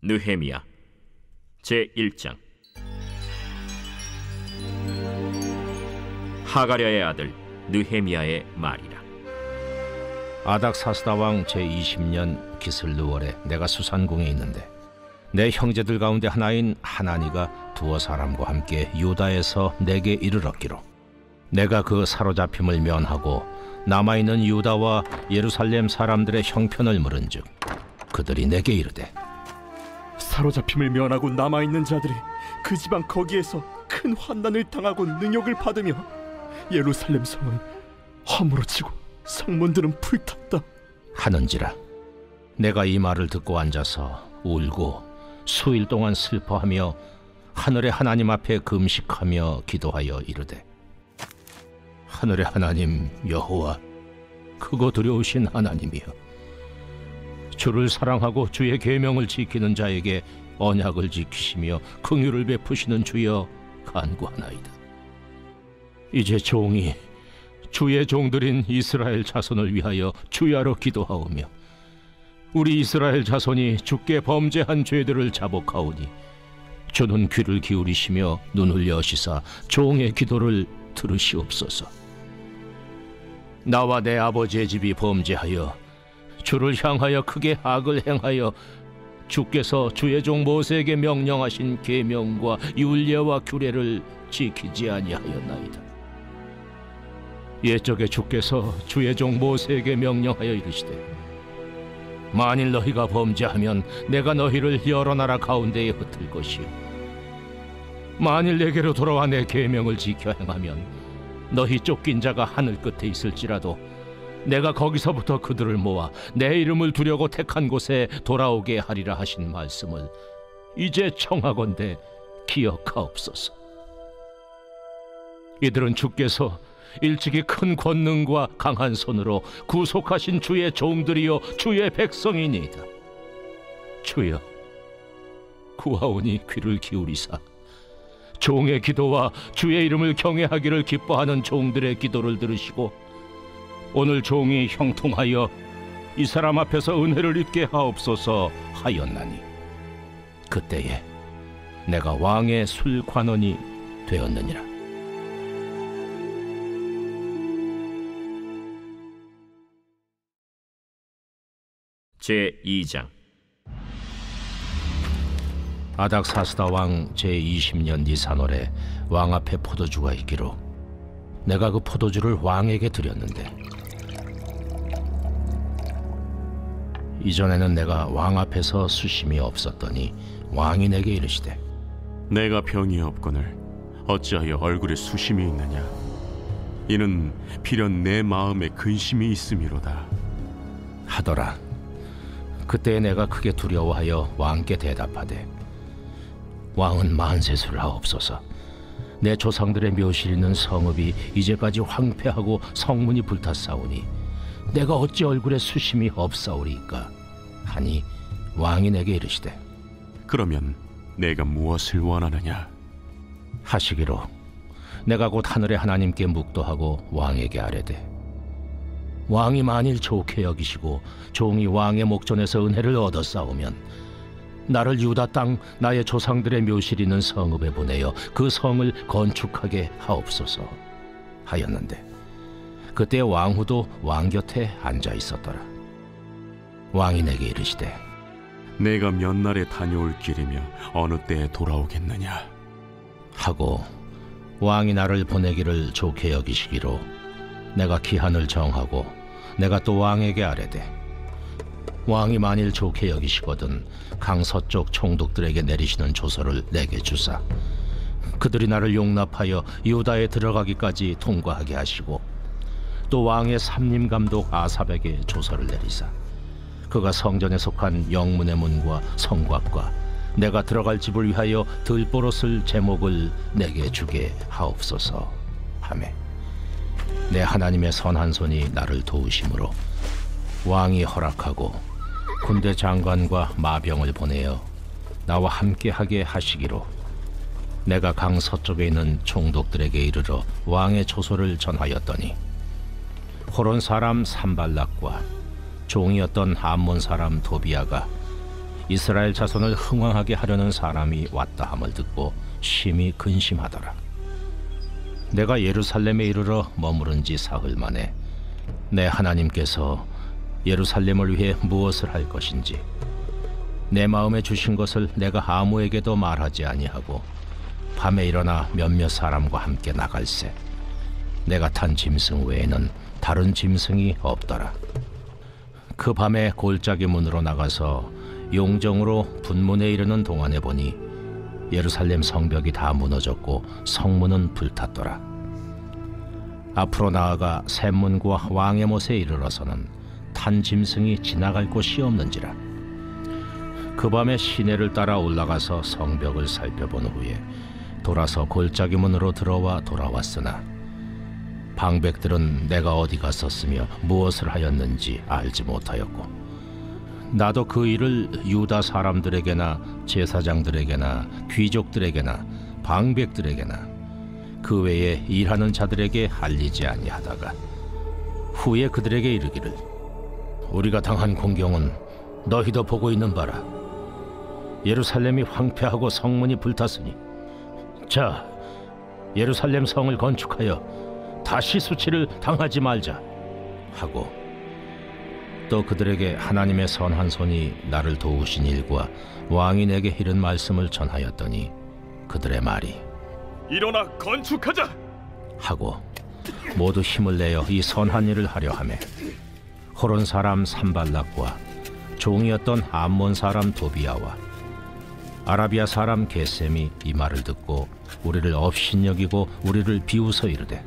느헤미야 제1장. 하가랴의 아들 느헤미야의 말이라. 아닥사스다 왕 제20년 기슬르월에 내가 수산궁에 있는데 내 형제들 가운데 하나인 하나니가 두어 사람과 함께 유다에서 내게 이르렀기로 내가 그 사로잡힘을 면하고 남아있는 유다와 예루살렘 사람들의 형편을 물은즉 그들이 내게 이르되 사로잡힘을 면하고 남아있는 자들이 그 지방 거기에서 큰 환난을 당하고 능욕을 받으며 예루살렘 성은 허물어 지고 성문들은 불탔다 하는지라. 내가 이 말을 듣고 앉아서 울고 수일 동안 슬퍼하며 하늘의 하나님 앞에 금식하며 기도하여 이르되 하늘의 하나님 여호와, 크고 두려우신 하나님이여, 주를 사랑하고 주의 계명을 지키는 자에게 언약을 지키시며 긍휼을 베푸시는 주여 간구하나이다. 이제 종이 주의 종들인 이스라엘 자손을 위하여 주야로 기도하오며 우리 이스라엘 자손이 주께 범죄한 죄들을 자복하오니 주는 귀를 기울이시며 눈을 여시사 종의 기도를 들으시옵소서. 나와 내 아버지의 집이 범죄하여 주를 향하여 크게 악을 행하여 주께서 주의 종 모세에게 명령하신 계명과 율례와 규례를 지키지 아니하였나이다. 옛적에 주께서 주의 종 모세에게 명령하여 이르시되 만일 너희가 범죄하면 내가 너희를 여러 나라 가운데에 흩을 것이요 만일 내게로 돌아와 내 계명을 지켜 행하면 너희 쫓긴 자가 하늘 끝에 있을지라도 내가 거기서부터 그들을 모아 내 이름을 두려고 택한 곳에 돌아오게 하리라 하신 말씀을 이제 청하건대 기억하옵소서. 이들은 주께서 일찍이 큰 권능과 강한 손으로 구속하신 주의 종들이요 주의 백성이니이다. 주여, 구하오니 귀를 기울이사 종의 기도와 주의 이름을 경외하기를 기뻐하는 종들의 기도를 들으시고 오늘 종이 형통하여 이 사람 앞에서 은혜를 입게 하옵소서 하였나니 그때에 내가 왕의 술관원이 되었느니라. 제2장. 아닥사스다 왕 제20년 니산월에 왕 앞에 포도주가 있기로 내가 그 포도주를 왕에게 드렸는데 이전에는 내가 왕 앞에서 수심이 없었더니 왕이 내게 이르시되 내가 병이 없거늘 어찌하여 얼굴에 수심이 있느냐? 이는 필연 내 마음에 근심이 있음이로다 하더라. 그때 내가 크게 두려워하여 왕께 대답하되 왕은 만세수를 하옵소서. 내 조상들의 묘실 있는 성읍이 이제까지 황폐하고 성문이 불탔사오니 내가 어찌 얼굴에 수심이 없사오리까 하니 왕이 내게 이르시되 그러면 내가 무엇을 원하느냐 하시기로 내가 곧 하늘의 하나님께 묵도하고 왕에게 아뢰되 왕이 만일 좋게 여기시고 종이 왕의 목전에서 은혜를 얻었사오면 나를 유다 땅 나의 조상들의 묘실 있는 성읍에 보내어 그 성을 건축하게 하옵소서 하였는데 그때 왕후도 왕 곁에 앉아 있었더라. 왕이 내게 이르시되 내가 몇 날에 다녀올 길이며 어느 때에 돌아오겠느냐 하고 왕이 나를 보내기를 좋게 여기시기로 내가 기한을 정하고 내가 또 왕에게 아뢰되 왕이 만일 좋게 여기시거든 강서쪽 총독들에게 내리시는 조서를 내게 주사 그들이 나를 용납하여 유다에 들어가기까지 통과하게 하시고 또 왕의 삼림감독 아삽에게 조서를 내리사 그가 성전에 속한 영문의 문과 성곽과 내가 들어갈 집을 위하여 들보롯을 제목을 내게 주게 하옵소서 하매 내 하나님의 선한 손이 나를 도우심으로 왕이 허락하고 군대 장관과 마병을 보내어 나와 함께하게 하시기로 내가 강 서쪽에 있는 총독들에게 이르러 왕의 조서를 전하였더니 호론 사람 산발락과 종이었던 암몬 사람 도비아가 이스라엘 자손을 흥왕하게 하려는 사람이 왔다 함을 듣고 심히 근심하더라. 내가 예루살렘에 이르러 머무른 지 사흘 만에 내 하나님께서 예루살렘을 위해 무엇을 할 것인지 내 마음에 주신 것을 내가 아무에게도 말하지 아니하고 밤에 일어나 몇몇 사람과 함께 나갈새 내가 탄 짐승 외에는 다른 짐승이 없더라. 그 밤에 골짜기 문으로 나가서 용정으로 분문에 이르는 동안에 보니 예루살렘 성벽이 다 무너졌고 성문은 불탔더라. 앞으로 나아가 샘문과 왕의 못에 이르러서는 탄 짐승이 지나갈 곳이 없는지라. 그 밤에 시내를 따라 올라가서 성벽을 살펴본 후에 돌아서 골짜기 문으로 들어와 돌아왔으나 방백들은 내가 어디 갔었으며 무엇을 하였는지 알지 못하였고 나도 그 일을 유다 사람들에게나 제사장들에게나 귀족들에게나 방백들에게나 그 외에 일하는 자들에게 알리지 아니하다가 후에 그들에게 이르기를 우리가 당한 공경은 너희도 보고 있는 바라. 예루살렘이 황폐하고 성문이 불탔으니 자 예루살렘 성을 건축하여 다시 수치를 당하지 말자 하고 또 그들에게 하나님의 선한 손이 나를 도우신 일과 왕이 내게 이른 말씀을 전하였더니 그들의 말이 일어나 건축하자 하고 모두 힘을 내어 이 선한 일을 하려 하매 호론 사람 산발락과 종이었던 암몬 사람 도비아와 아라비아 사람 게셈이 이 말을 듣고 우리를 업신여기고 우리를 비웃어 이르되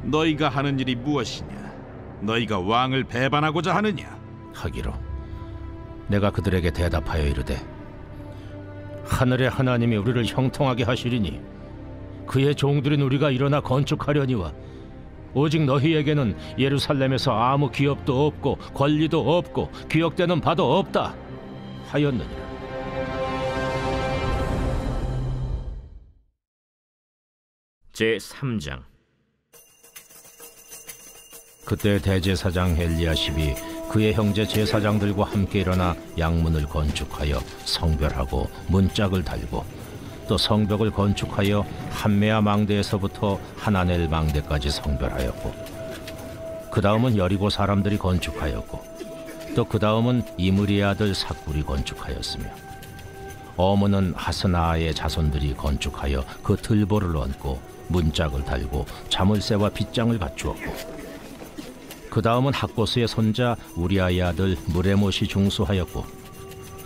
너희가 하는 일이 무엇이냐? 너희가 왕을 배반하고자 하느냐? 하기로 내가 그들에게 대답하여 이르되 하늘의 하나님이 우리를 형통하게 하시리니 그의 종들인 우리가 일어나 건축하려니와 오직 너희에게는 예루살렘에서 아무 기업도 없고 권리도 없고 기억되는 바도 없다 하였느니라. 제3장. 그때 대제사장 엘리야십이 그의 형제 제사장들과 함께 일어나 양문을 건축하여 성별하고 문짝을 달고 또 성벽을 건축하여 한메아 망대에서부터 하나넬 망대까지 성별하였고 그 다음은 여리고 사람들이 건축하였고 또 그 다음은 이므리의 아들 삭굴이 건축하였으며 어문은 하스나의 자손들이 건축하여 그 들보를 얹고 문짝을 달고 자물쇠와 빗장을 갖추었고 그 다음은 학고스의 손자 우리아의 아들 무레못이 중수하였고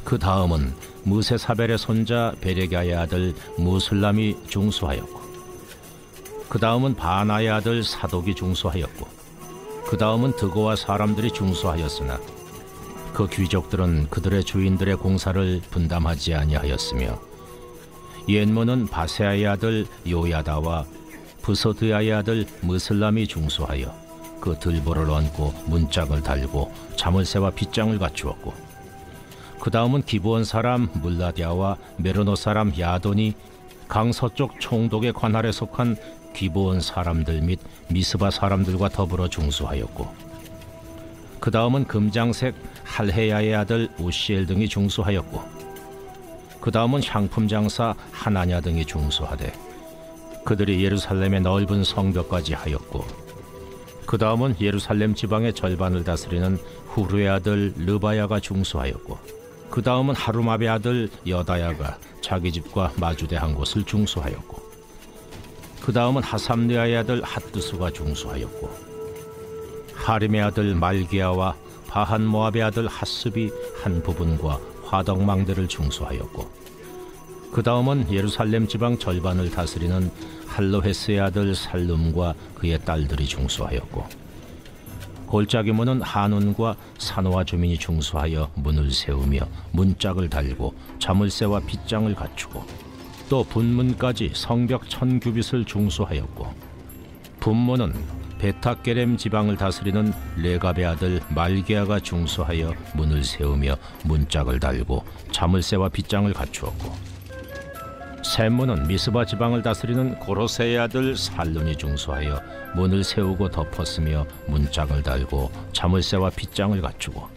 그 다음은 무세사벨의 손자 베레가의 아들 무슬람이 중수하였고 그 다음은 바나의 아들 사독이 중수하였고 그 다음은 드고와 사람들이 중수하였으나 그 귀족들은 그들의 주인들의 공사를 분담하지 아니하였으며 옛문은 바세아의 아들 요야다와 부소드야의 아들 무슬람이 중수하여 그 들보를 얹고 문짝을 달고 자물쇠와 빗장을 갖추었고 그 다음은 기브온 사람 물라디아와 메로노 사람 야돈이 강서쪽 총독의 관할에 속한 기브온 사람들 및 미스바 사람들과 더불어 중수하였고 그 다음은 금장색 할헤야의 아들 우시엘 등이 중수하였고 그 다음은 향품 장사 하나냐 등이 중수하되 그들이 예루살렘의 넓은 성벽까지 하였고 그 다음은 예루살렘 지방의 절반을 다스리는 후르의 아들 르바야가 중수하였고 그 다음은 하루마베 아들 여다야가 자기 집과 마주대한 곳을 중수하였고 그 다음은 하삼느아의 아들 핫두수가 중수하였고 하림의 아들 말기야와 바한 모압의 아들 핫습이 한 부분과 화덕망대를 중수하였고 그 다음은 예루살렘 지방 절반을 다스리는 할로헤스의 아들 살룸과 그의 딸들이 중수하였고 골짜기 문은 한운과 산호와 주민이 중수하여 문을 세우며 문짝을 달고 자물쇠와 빗장을 갖추고 또 분문까지 성벽 1000규빗을 중수하였고 분문은 베타게렘 지방을 다스리는 레갑의 아들 말게아가 중수하여 문을 세우며 문짝을 달고 자물쇠와 빗장을 갖추었고 샘문은 미스바 지방을 다스리는 고로세의 아들 살룬이 중수하여 문을 세우고 덮었으며 문짝을 달고 자물쇠와 빗장을 갖추고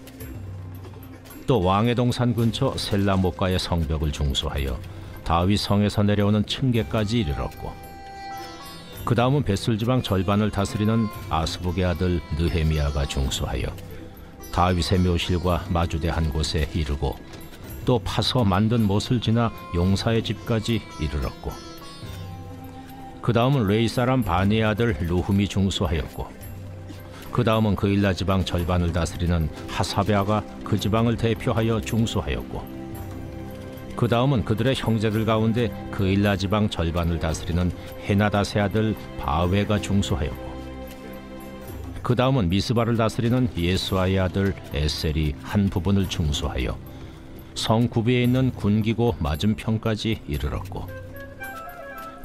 또 왕의 동산 근처 셀라못가의 성벽을 중수하여 다윗 성에서 내려오는 층계까지 이르렀고, 그 다음은 벳술 지방 절반을 다스리는 아스북의 아들 느헤미야가 중수하여 다윗의 묘실과 마주대한 곳에 이르고, 또 파서 만든 못을 지나 용사의 집까지 이르렀고, 그 다음은 레이 사람 바니의 아들 루흠이 중수하였고, 그 다음은 그일라 지방 절반을 다스리는 하사베아가 그 지방을 대표하여 중수하였고, 그 다음은 그들의 형제들 가운데 그일라 지방 절반을 다스리는 헤나닷의 아들 바웨가 중수하였고, 그 다음은 미스바를 다스리는 예수아의 아들 에셀이 한 부분을 중수하여 성 구비에 있는 군기고 맞은편까지 이르렀고,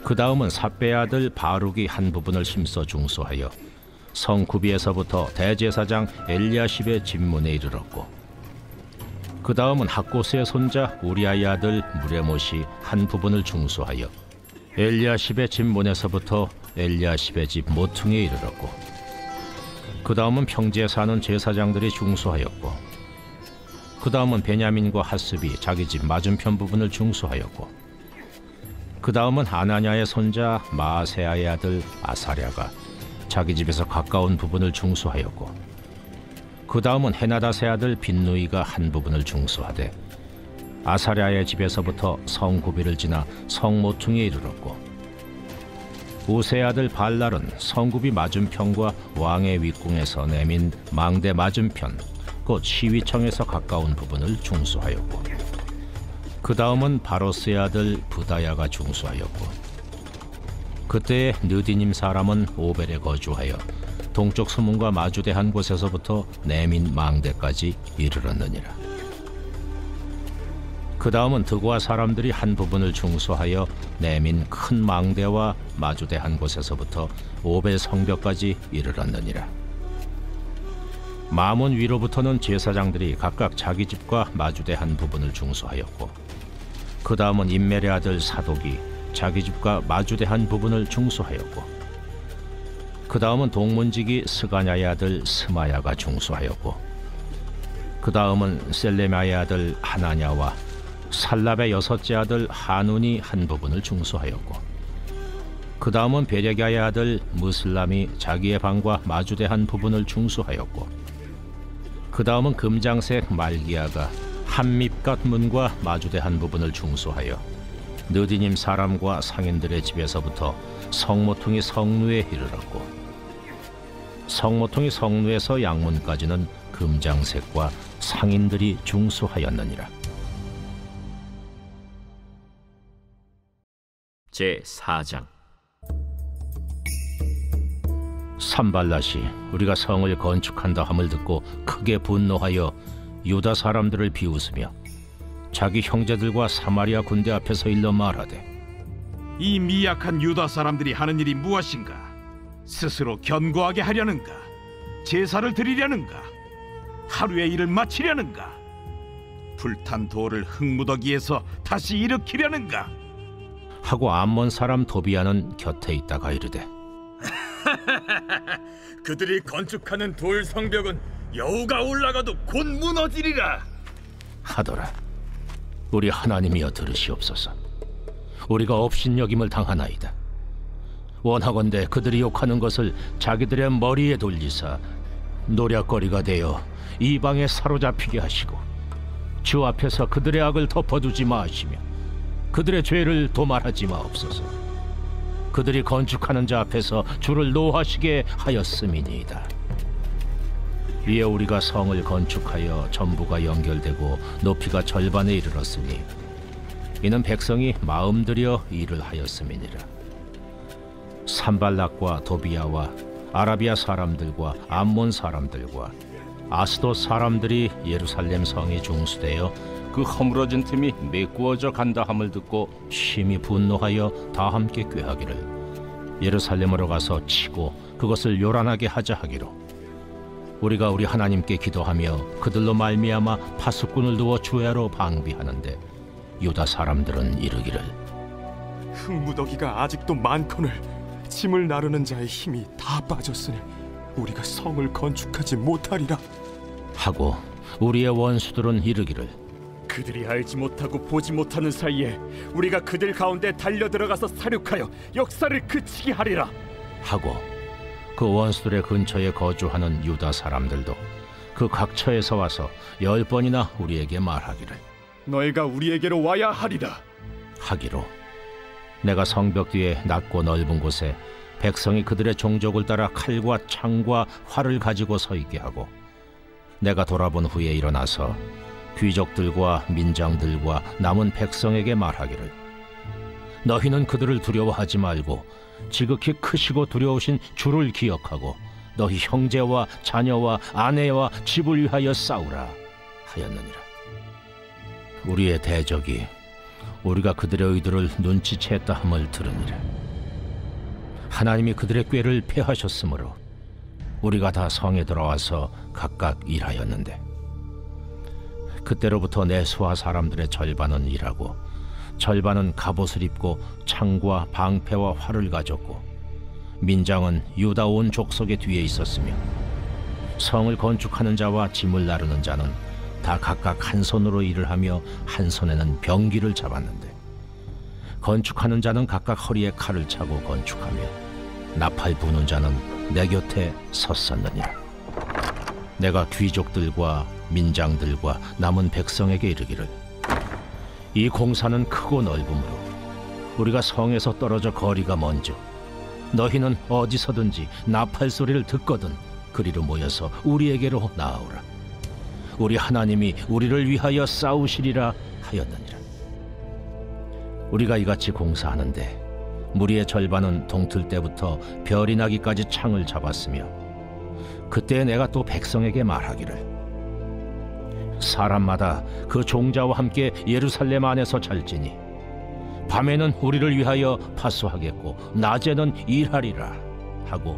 그 다음은 삿배의 아들 바룩이 한 부분을 힘써 중수하여 성 구비에서부터 대제사장 엘리야십의 집문에 이르렀고, 그 다음은 학고스의 손자 우리아의 아들 무레못이 한 부분을 중수하여 엘리야십의 집문에서부터 엘리야십의 집 모퉁이에 이르렀고, 그 다음은 평지에 사는 제사장들이 중수하였고, 그 다음은 베냐민과 하습이 자기 집 맞은편 부분을 중수하였고, 그 다음은 하나냐의 손자 마아세아의 아들 아사랴가 자기 집에서 가까운 부분을 중수하였고, 그 다음은 헤나닷의 아들 빈누이가 한 부분을 중수하되 아사랴의 집에서부터 성구비를 지나 성모퉁이에 이르렀고, 우세의 아들 발랄은 성구비 맞은편과 왕의 윗궁에서 내민 망대 맞은편 곧 시위청에서 가까운 부분을 중수하였고, 그 다음은 바로스의 아들 부다야가 중수하였고, 그때의 느디님 사람은 오벨에 거주하여 동쪽 수문과 마주대한 곳에서부터 내민 망대까지 이르렀느니라. 그 다음은 드고아 사람들이 한 부분을 중수하여 내민 큰 망대와 마주대한 곳에서부터 오벨 성벽까지 이르렀느니라. 마문 위로부터는 제사장들이 각각 자기 집과 마주대한 부분을 중수하였고, 그 다음은 임멜의 아들 사독이 자기 집과 마주대한 부분을 중수하였고, 그 다음은 동문지기 스가냐의 아들 스마야가 중수하였고, 그 다음은 셀레마의 아들 하나냐와 살랍의 여섯째 아들 하눈이 한 부분을 중수하였고, 그 다음은 베레가의 아들 무슬람이 자기의 방과 마주대한 부분을 중수하였고, 그 다음은 금장색 말기야가 한밉갓 문과 마주대한 부분을 중수하여 느디님 사람과 상인들의 집에서부터 성모퉁이 성루에 이르렀고, 성모퉁이 성루에서 양문까지는 금장색과 상인들이 중수하였느니라. 제4장. 산발랏이 우리가 성을 건축한다 함을 듣고 크게 분노하여 유다 사람들을 비웃으며 자기 형제들과 사마리아 군대 앞에서 일러 말하되, 이 미약한 유다 사람들이 하는 일이 무엇인가? 스스로 견고하게 하려는가? 제사를 드리려는가? 하루의 일을 마치려는가? 불탄 돌을 흙무더기에서 다시 일으키려는가? 하고 암몬 사람 도비아는 곁에 있다가 이르되, 그들이 건축하는 돌 성벽은 여우가 올라가도 곧 무너지리라 하더라. 우리 하나님이여 들으시옵소서. 우리가 업신여김을 당하나이다. 원하건대 그들이 욕하는 것을 자기들의 머리에 돌리사 노략거리가 되어 이방에 사로잡히게 하시고, 주 앞에서 그들의 악을 덮어두지 마시며 그들의 죄를 도말하지 마옵소서. 그들이 건축하는 자 앞에서 주를 노하시게 하였음이니이다. 이에 우리가 성을 건축하여 전부가 연결되고 높이가 절반에 이르렀으니 이는 백성이 마음 들여 일을 하였음이니라. 산발락과 도비아와 아라비아 사람들과 암몬 사람들과 아스돗 사람들이 예루살렘 성에 중수되어 그 허물어진 틈이 메꾸어져 간다 함을 듣고 심히 분노하여 다 함께 꾀하기를 예루살렘으로 가서 치고 그것을 요란하게 하자 하기로, 우리가 우리 하나님께 기도하며 그들로 말미암아 파수꾼을 두어 주야로 방비하는데 유다 사람들은 이르기를, 흙무더기가 아직도 많거늘 짐을 나르는 자의 힘이 다 빠졌으니 우리가 성을 건축하지 못하리라 하고 우리의 원수들은 이르기를 그들이 알지 못하고 보지 못하는 사이에 우리가 그들 가운데 달려들어가서 사륙하여 역사를 그치게 하리라 하고, 그 원수들의 근처에 거주하는 유다 사람들도 그 각처에서 와서 10번이나 우리에게 말하기를 너희가 우리에게로 와야 하리라 하기로, 내가 성벽 뒤에 낮고 넓은 곳에 백성이 그들의 종족을 따라 칼과 창과 활을 가지고 서 있게 하고, 내가 돌아본 후에 일어나서 귀족들과 민장들과 남은 백성에게 말하기를 너희는 그들을 두려워하지 말고 지극히 크시고 두려우신 주를 기억하고 너희 형제와 자녀와 아내와 집을 위하여 싸우라 하였느니라. 우리의 대적이 우리가 그들의 의도를 눈치챘다 함을 들으니라. 하나님이 그들의 꾀를 패하셨으므로 우리가 다 성에 들어와서 각각 일하였는데, 그때로부터 내 수하 사람들의 절반은 일하고 절반은 갑옷을 입고 창과 방패와 활을 가졌고, 민장은 유다 온 족속의 뒤에 있었으며, 성을 건축하는 자와 짐을 나르는 자는 다 각각 한 손으로 일을 하며 한 손에는 병기를 잡았는데, 건축하는 자는 각각 허리에 칼을 차고 건축하며 나팔 부는 자는 내 곁에 섰었느니라. 내가 귀족들과 민장들과 남은 백성에게 이르기를 이 공사는 크고 넓으므로 우리가 성에서 떨어져 거리가 먼저 너희는 어디서든지 나팔 소리를 듣거든 그리로 모여서 우리에게로 나아오라. 우리 하나님이 우리를 위하여 싸우시리라 하였느니라. 우리가 이같이 공사하는데 무리의 절반은 동틀 때부터 별이 나기까지 창을 잡았으며, 그때 내가 또 백성에게 말하기를 사람마다 그 종자와 함께 예루살렘 안에서 잘지니 밤에는 우리를 위하여 파수하겠고 낮에는 일하리라 하고,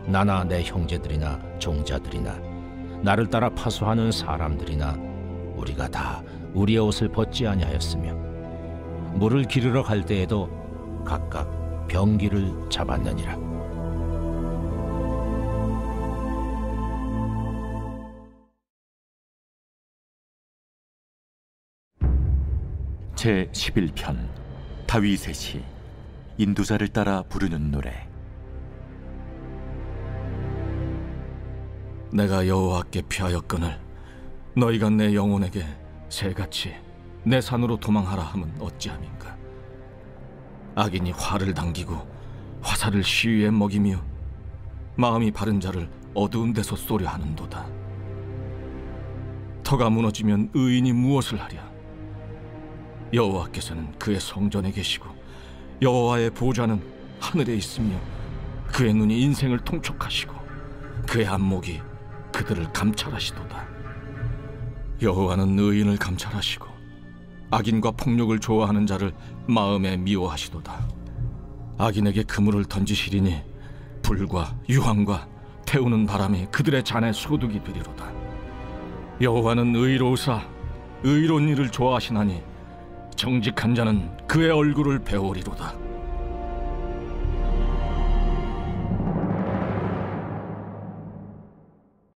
나나 내 형제들이나 종자들이나 나를 따라 파수하는 사람들이나 우리가 다 우리의 옷을 벗지 아니하였으며, 물을 기르러 갈 때에도 각각 병기를 잡았느니라. 제 11편 다윗의 시. 인도자를 따라 부르는 노래. 내가 여호와께 피하였거늘 너희가 내 영혼에게 새같이 내 산으로 도망하라 함은 어찌함인가. 악인이 활을 당기고 화살을 시위에 먹이며 마음이 바른 자를 어두운 데서 쏘려 하는도다. 터가 무너지면 의인이 무엇을 하랴. 여호와께서는 그의 성전에 계시고 여호와의 보좌는 하늘에 있으며 그의 눈이 인생을 통촉하시고 그의 안목이 그들을 감찰하시도다. 여호와는 의인을 감찰하시고 악인과 폭력을 좋아하는 자를 마음에 미워하시도다. 악인에게 그물을 던지시리니 불과 유황과 태우는 바람이 그들의 잔에 소득이 되리로다. 여호와는 의로우사 의로운 일을 좋아하시나니 정직한 자는 그의 얼굴을 배우리로다.